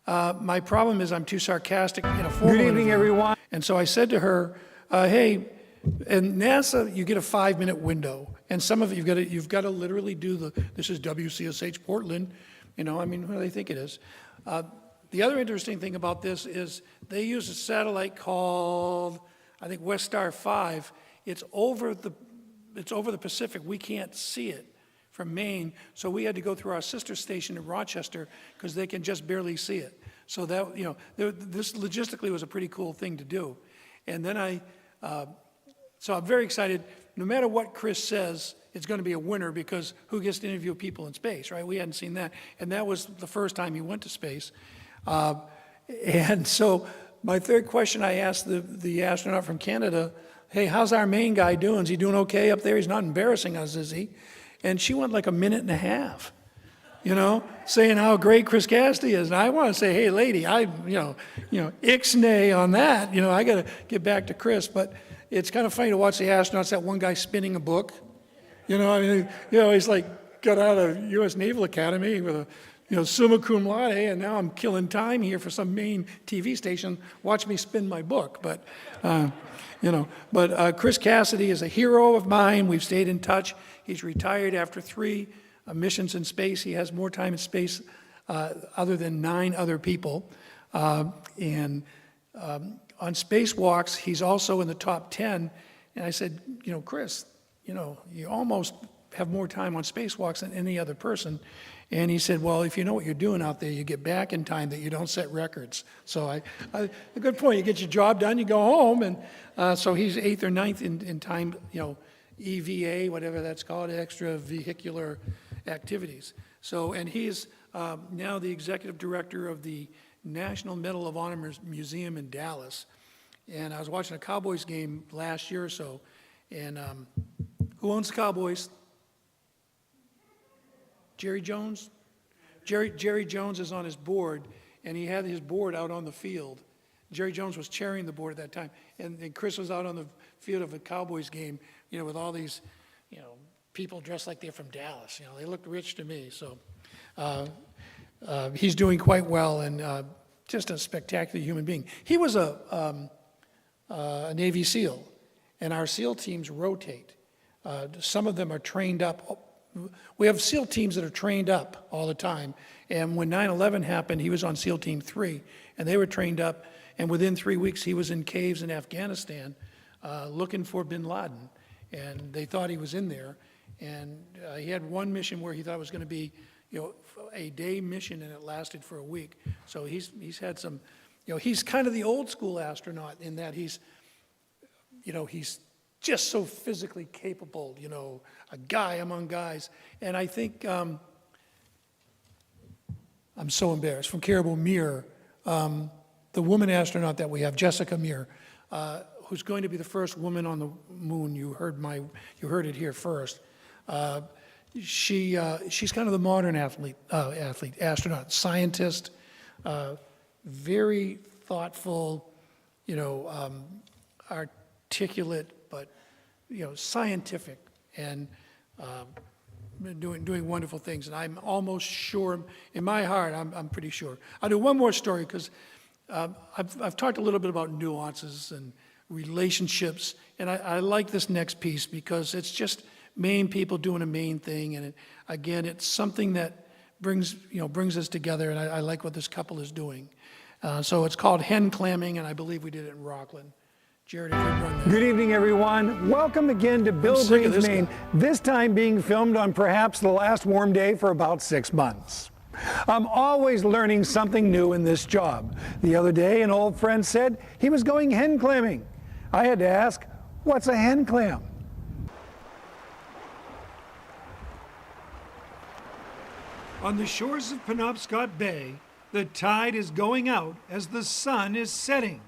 My problem is I'm too sarcastic in a formal interview. Good evening, everyone. And so I said to her, hey, in NASA, you get a 5-minute window. And some of it, you've got to literally do this is WCSH Portland, you know, I mean, what do they think it is? The other interesting thing about this is they use a satellite called, I think, West Star 5. It's over the Pacific. We can't see it from Maine, so we had to go through our sister station in Rochester because they can just barely see it. So that, you know, this logistically was a pretty cool thing to do. And then so I'm very excited. No matter what Chris says, it's going to be a winner because who gets to interview people in space, right? We hadn't seen that. And that was the first time he went to space. And so my third question, I asked the astronaut from Canada, hey, how's our main guy doing? Is he doing okay up there? He's not embarrassing us, is he? And she went like a minute and a half, you know, saying how great Chris Cassidy is. And I want to say, hey, lady, ixnay on that. You know, I got to get back to Chris. But it's kind of funny to watch the astronauts, that one guy spinning a book. You know, I mean, you know, he's like got out of U.S. Naval Academy with a, you know, summa cum laude, and now I'm killing time here for some main TV station. Watch me spin my book. But, you know, but Chris Cassidy is a hero of mine. We've stayed in touch. He's retired after 3 missions in space. He has more time in space other than 9 other people. And on spacewalks, he's also in the top 10. And I said, you know, Chris, you know, you almost have more time on spacewalks than any other person. And he said, well, if you know what you're doing out there, you get back in time that you don't set records. So a good point. You get your job done, you go home. And so he's 8th or 9th in time, you know, EVA, whatever that's called, extravehicular activities. So, and he's now the executive director of the National Medal of Honor Museum in Dallas. And I was watching a Cowboys game last year or so, and who owns the Cowboys? Jerry Jones? Jerry Jones is on his board, and he had his board out on the field. Jerry Jones was chairing the board at that time, and Chris was out on the field of a Cowboys game, you know, with all these, you know, people dressed like they're from Dallas. You know, they looked rich to me. So he's doing quite well, and just a spectacular human being. He was a Navy SEAL, and our SEAL teams rotate. Some of them are trained up. We have SEAL teams that are trained up all the time. And when 9/11 happened, he was on SEAL Team 3, and they were trained up. And within 3 weeks, he was in caves in Afghanistan looking for bin Laden. And they thought he was in there. And he had one mission where he thought it was going to be, you know, a day mission, and it lasted for a week. So he's had some, you know, he's kind of the old school astronaut in that he's, you know, he's just so physically capable, you know, a guy among guys. And I think, I'm so embarrassed, from Caribou Muir, the woman astronaut that we have, Jessica Muir, who's going to be the first woman on the moon. You heard it here first. She's kind of the modern astronaut, scientist, very thoughtful, you know, articulate, but, you know, scientific, and doing wonderful things. And I'm almost sure, in my heart, I'm pretty sure. I'll do one more story, because I've talked a little bit about nuances and relationships, and I like this next piece because it's just Maine people doing a Maine thing, and again, it's something that brings us together, and I like what this couple is doing. So it's called hen clamming, and I believe we did it in Rockland. Jared, if you run that. Good evening, everyone. Welcome again to Bill Green's Maine, this time being filmed on perhaps the last warm day for about 6 months. I'm always learning something new in this job. The other day, an old friend said he was going hen clamming. I had to ask, what's a hen clam? On the shores of Penobscot Bay, the tide is going out as the sun is setting.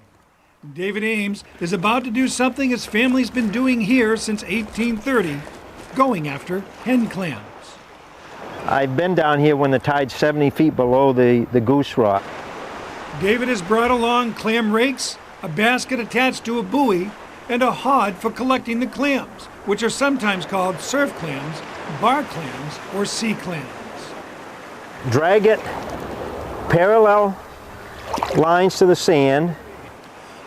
David Ames is about to do something his family's been doing here since 1830, going after hen clams. I've been down here when the tide's 70 feet below the Goose Rock. David has brought along clam rakes, a basket attached to a buoy, and a hod for collecting the clams, which are sometimes called surf clams, bar clams, or sea clams. Drag it parallel lines to the sand.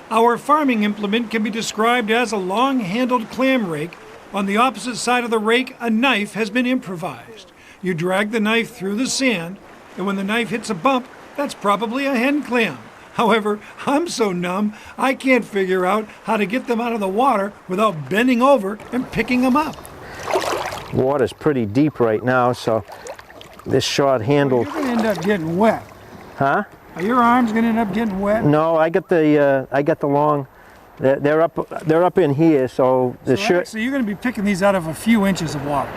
Our farming implement can be described as a long-handled clam rake. On the opposite side of the rake, a knife has been improvised. You drag the knife through the sand, and when the knife hits a bump, that's probably a hen clam. However, I'm so numb, I can't figure out how to get them out of the water without bending over and picking them up. Water's pretty deep right now, so this short handle. You're gonna end up getting wet. Huh? Are your arms gonna end up getting wet? No, I got the long. They're up in here, so the shirt. So you're gonna be picking these out of a few inches of water.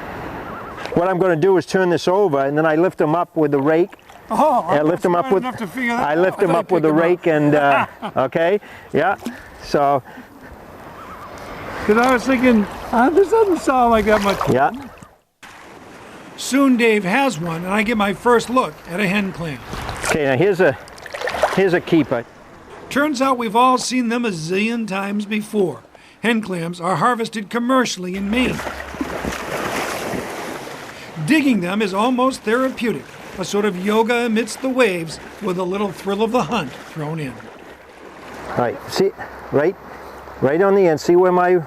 What I'm going to do is turn this over, and then I lift them up with the rake. Oh, I lift them up with. I lift them up with the rake, and okay, yeah. So. Because I was thinking, this doesn't sound like that much. Yeah. Soon Dave has one, and I get my first look at a hen clam. Okay, now here's a keeper. Turns out we've all seen them a zillion times before. Hen clams are harvested commercially in Maine. Digging them is almost therapeutic, a sort of yoga amidst the waves with a little thrill of the hunt thrown in. All right, see, right on the end. See where my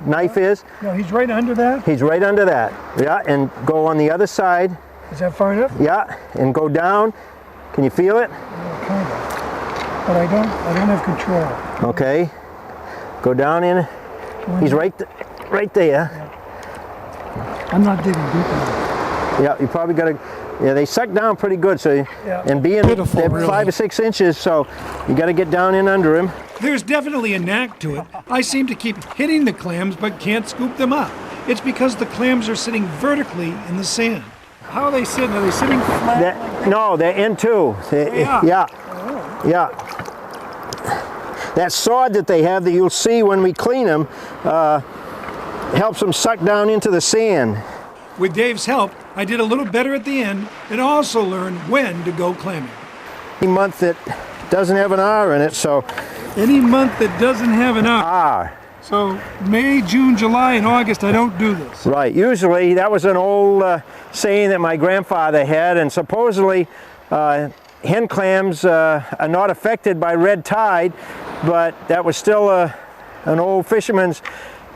knife is? No, he's right under that? He's right under that. Yeah, and go on the other side. Is that far enough? Yeah, and go down. Can you feel it? Yeah, kind of. But I don't have control. Okay. Go down in. He's right there. Yeah. I'm not digging deep enough. Yeah, you probably got to. Yeah, they suck down pretty good. So, yeah. And being Beautiful, really. 5 or 6 inches, so you got to get down in under him. There's definitely a knack to it. I seem to keep hitting the clams, but can't scoop them up. It's because the clams are sitting vertically in the sand. How are they sitting? Are they sitting flat? No, they're in two. Yeah. That sword that they have that you'll see when we clean them helps them suck down into the sand. With Dave's help, I did a little better at the end and also learned when to go clamming. Any month that doesn't have an R in it, so. Any month that doesn't have an R. R. So May, June, July, and August, I don't do this. Right. Usually, that was an old saying that my grandfather had, and supposedly hen clams are not affected by red tide, but that was still an old fisherman's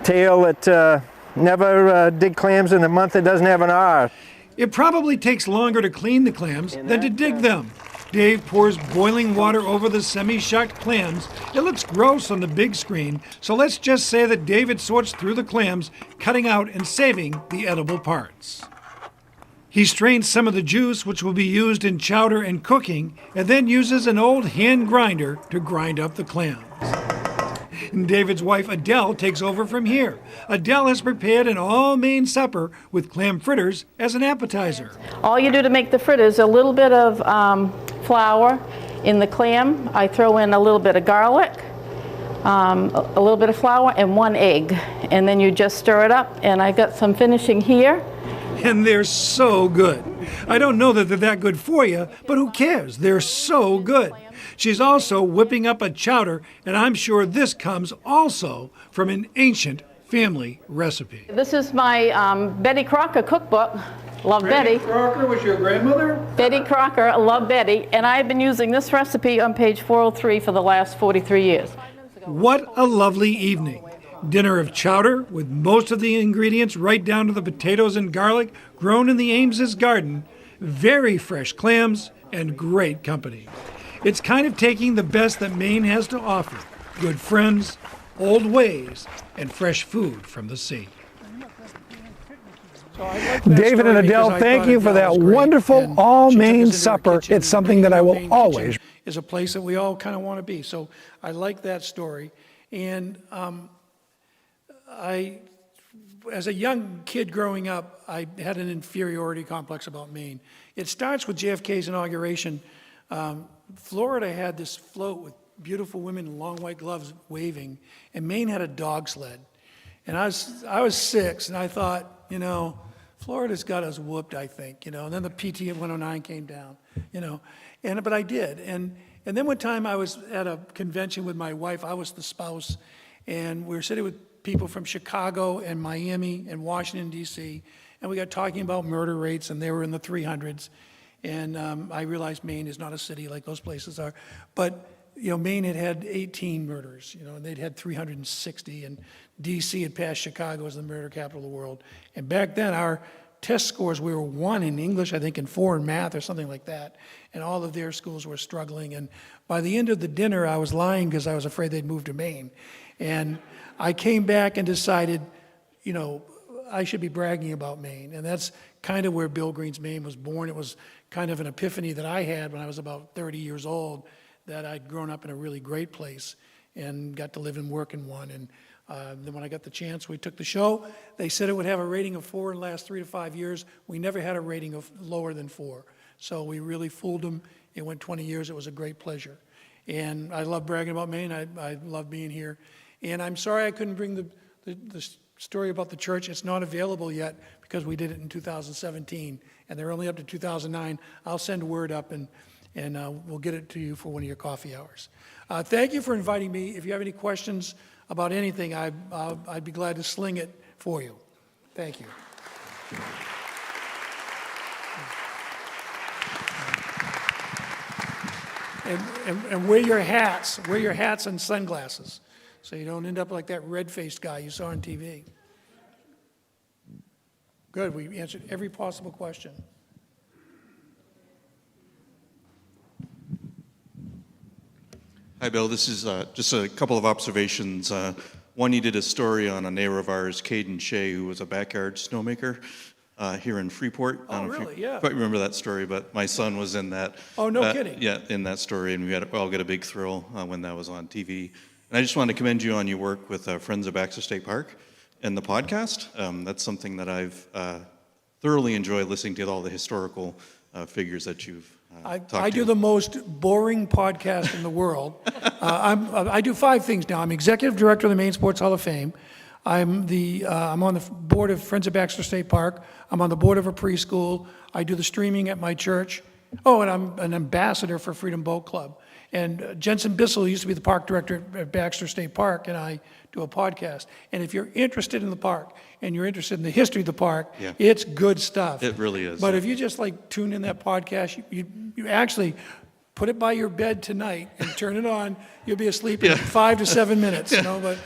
tale that never dig clams in a month that doesn't have an R. It probably takes longer to clean the clams than to dig them. Dave pours boiling water over the semi-shucked clams. It looks gross on the big screen, so let's just say that David sorts through the clams, cutting out and saving the edible parts. He strains some of the juice, which will be used in chowder and cooking, and then uses an old hand grinder to grind up the clams. And David's wife Adele takes over from here. Adele has prepared an all-Maine supper with clam fritters as an appetizer. All you do to make the fritters, a little bit of flour in the clam. I throw in a little bit of garlic, a little bit of flour, and 1 egg. And then you just stir it up, and I got some finishing here. And they're so good. I don't know that they're that good for you, but who cares? They're so good. She's also whipping up a chowder, and I'm sure this comes also from an ancient family recipe. This is my Betty Crocker cookbook. Love Betty. Crocker was your grandmother? Betty Crocker, love Betty, and I've been using this recipe on page 403 for the last 43 years. What a lovely evening. Dinner of chowder with most of the ingredients right down to the potatoes and garlic grown in the Ames's garden, very fresh clams, and great company. It's kind of taking the best that Maine has to offer, good friends, old ways, and fresh food from the sea. David and Adele, thank you for that wonderful all-Maine supper. It's something that I will always. Is a place that we all kind of want to be. So I like that story. And as a young kid growing up, I had an inferiority complex about Maine. It starts with JFK's inauguration. Florida had this float with beautiful women in long white gloves waving, and Maine had a dog sled. And I was 6, and I thought, Florida's got us whooped, I think, and then the PT of 109 came down, but I did. And then one time I was at a convention with my wife, I was the spouse, and we were sitting with people from Chicago and Miami and Washington, D.C., and we got talking about murder rates, and they were in the 300s. And I realized Maine is not a city like those places are. But Maine had had 18 murders, and they'd had 360, and D.C. had passed Chicago as the murder capital of the world. And back then, our test scores, we were 1 in English, I think, and 4 in math or something like that. And all of their schools were struggling. And by the end of the dinner, I was lying because I was afraid they'd move to Maine. And I came back and decided, I should be bragging about Maine. And that's kind of where Bill Green's Maine was born. It was kind of an epiphany that I had when I was about 30 years old, that I'd grown up in a really great place and got to live and work in one. And then when I got the chance, we took the show. They said it would have a rating of 4 in the last 3 to 5 years. We never had a rating of lower than 4. So we really fooled them. It went 20 years. It was a great pleasure. And I love bragging about Maine. I love being here. And I'm sorry I couldn't bring the story about the church. It's not available yet because we did it in 2017. And they're only up to 2009. I'll send word up and we'll get it to you for one of your coffee hours. Thank you for inviting me. If you have any questions about anything, I'd be glad to sling it for you. Thank you. And wear your hats. Wear your hats and sunglasses so you don't end up like that red-faced guy you saw on TV. Good. We answered every possible question. Hi, Bill. This is just a couple of observations. One, you did a story on a neighbor of ours, Caden Shea, who was a backyard snowmaker here in Freeport. Oh, really? Yeah. Quite remember that story, but my son was in that. Oh, no kidding. Yeah, in that story, and we all got a big thrill when that was on TV. And I just wanted to commend you on your work with Friends of Baxter State Park and the podcast. That's something that I've thoroughly enjoyed listening to, all the historical figures that you've I do the most boring podcast in the world. I do 5 things now. I'm executive director of the Maine Sports Hall of Fame. I'm on the board of Friends of Baxter State Park. I'm on the board of a preschool. I do the streaming at my church. Oh, and I'm an ambassador for Freedom Boat Club. And Jensen Bissell, who used to be the park director at Baxter State Park, and I do a podcast. And if you're interested in the park and you're interested in the history of the park, it's good stuff. It really is. But if you just tune in that podcast, you actually put it by your bed tonight and turn it on. You'll be asleep in 5 to 7 minutes. But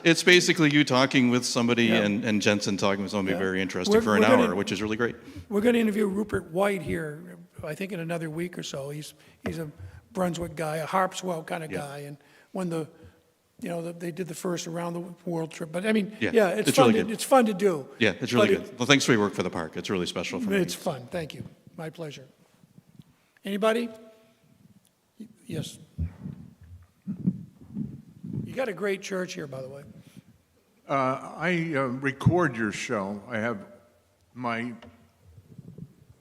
it's basically you talking with somebody and Jensen talking with somebody very interesting for an hour, which is really great. We're going to interview Rupert White here, I think in another week or so. He's a Brunswick guy, a Harpswell kind of guy, and when they did the first around the world trip. But I mean, it's fun. Really it's fun to do. Yeah, it's really good. Well, thanks for your work for the park. It's really special for me. It's fun. Thank you. My pleasure. Anybody? Yes. You got a great church here, by the way. I record your show. I have my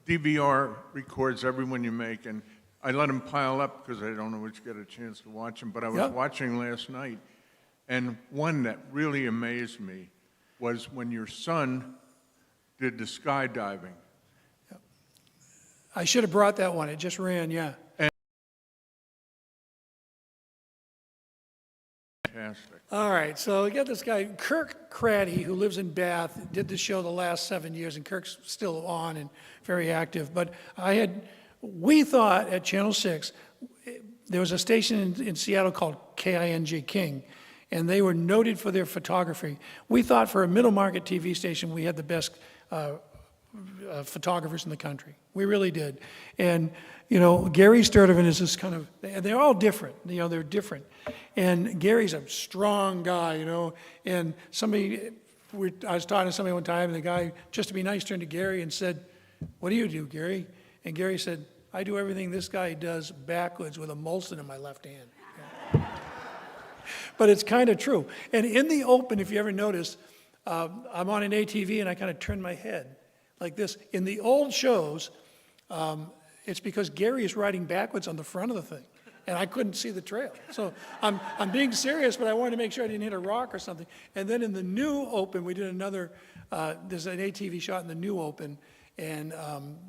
DVR records every one you make, and I let them pile up because I don't always get a chance to watch them. But I was watching last night, and one that really amazed me was when your son did the skydiving. I should have brought that one. It just ran, Fantastic. All right, so we got this guy, Kirk Craddy, who lives in Bath, did the show the last 7 years, and Kirk's still on and very active. But we thought at Channel 6, there was a station in Seattle called King, and they were noted for their photography. We thought for a middle market TV station, we had the best photographers in the country. We really did. And, Gary Sturdivant is this kind of, they're all different, they're different. And Gary's a strong guy, and I was talking to somebody one time, and the guy, just to be nice, turned to Gary and said, "What do you do, Gary?" And Gary said, "I do everything this guy does backwards with a Molson in my left hand." Yeah. But it's kind of true. And in the open, if you ever notice, I'm on an ATV and I kind of turn my head like this. In the old shows, it's because Gary is riding backwards on the front of the thing, and I couldn't see the trail. So I'm being serious, but I wanted to make sure I didn't hit a rock or something. And then in the new open, we did another, there's an ATV shot in the new open, and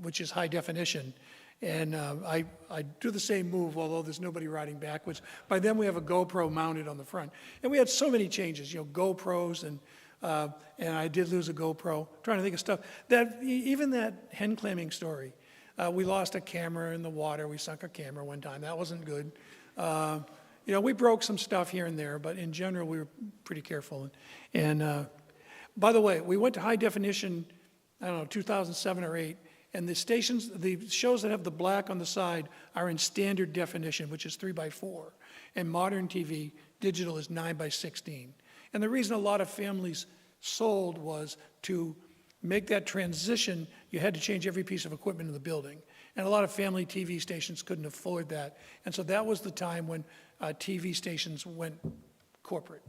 which is high definition. And I do the same move, although there's nobody riding backwards. By then, we have a GoPro mounted on the front. And we had so many changes, GoPros, and I did lose a GoPro. I'm trying to think of stuff. Even that hen clamming story, We lost a camera in the water. We sunk a camera one time. That wasn't good. You know, we broke some stuff here and there, but in general, we were pretty careful. And by the way, we went to high definition, I don't know, 2007 or 8, and the stations, the shows that have the black on the side are in standard definition, which is 3:4. And modern TV, digital is 9:16. And the reason a lot of families sold was to make that transition, you had to change every piece of equipment in the building. And a lot of family TV stations couldn't afford that. And so that was the time when TV stations went corporate.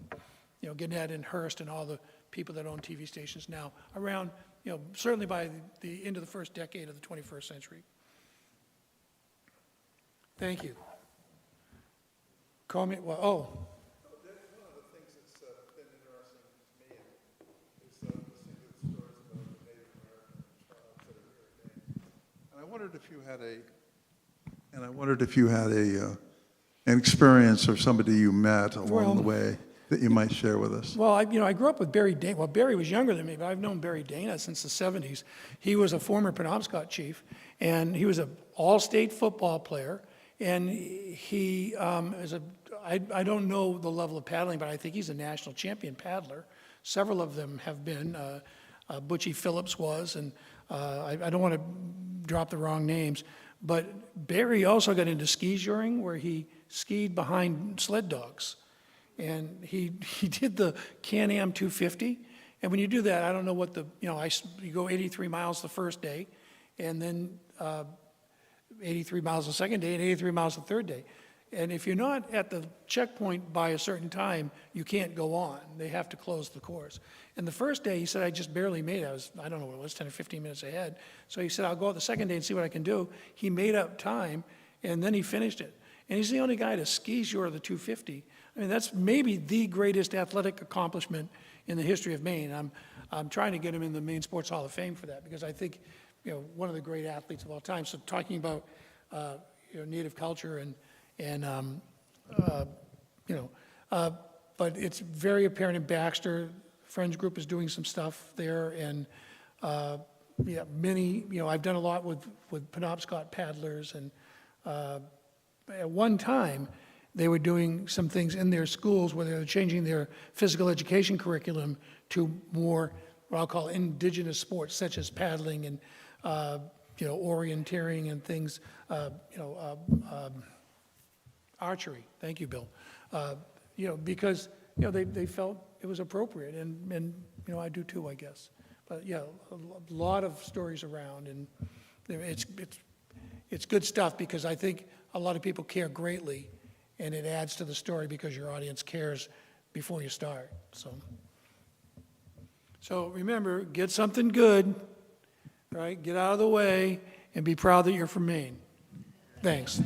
You know, Gannett and Hearst and all the people that own TV stations now, around, you know, certainly by the end of the first decade of the 21st century. Thank you. Comment, well, oh. One of the things that's been interesting to me is listening to the stories about the Native American tribes that are here at Maine. And I wondered if you had an experience or somebody you met along the way that you might share with us. Well, I grew up with Barry Dana. Well, Barry was younger than me, but I've known Barry Dana since the 70s. He was a former Penobscot chief, and he was an all-state football player. And he I don't know the level of paddling, but I think he's a national champion paddler. Several of them have been. Butchie Phillips was, and I don't want to drop the wrong names. But Barry also got into ski juring, where he skied behind sled dogs. And he did the Can-Am 250. And when you do that, I don't know what you go 83 miles the first day, and then 83 miles the second day, and 83 miles the third day. And if you're not at the checkpoint by a certain time, you can't go on. They have to close the course. And the first day, he said, I just barely made it. I don't know what it was, 10 or 15 minutes ahead. So he said, I'll go out the second day and see what I can do. He made up time, and then he finished it. And he's the only guy to ski short of the 250. I mean, that's maybe the greatest athletic accomplishment in the history of Maine. I'm trying to get him in the Maine Sports Hall of Fame for that, because I think, one of the great athletes of all time. So talking about, native culture but it's very apparent in Baxter. Friends Group is doing some stuff there, and many, I've done a lot with Penobscot paddlers, and at one time, they were doing some things in their schools where they were changing their physical education curriculum to more, what I'll call indigenous sports, such as paddling and, orienteering and things, archery. Thank you, Bill. Because, they felt it was appropriate, and I do too, I guess. But yeah, a lot of stories around, and it's good stuff, because I think a lot of people care greatly, and it adds to the story because your audience cares before you start. So remember, get something good, right? Get out of the way and be proud that you're from Maine. Thanks.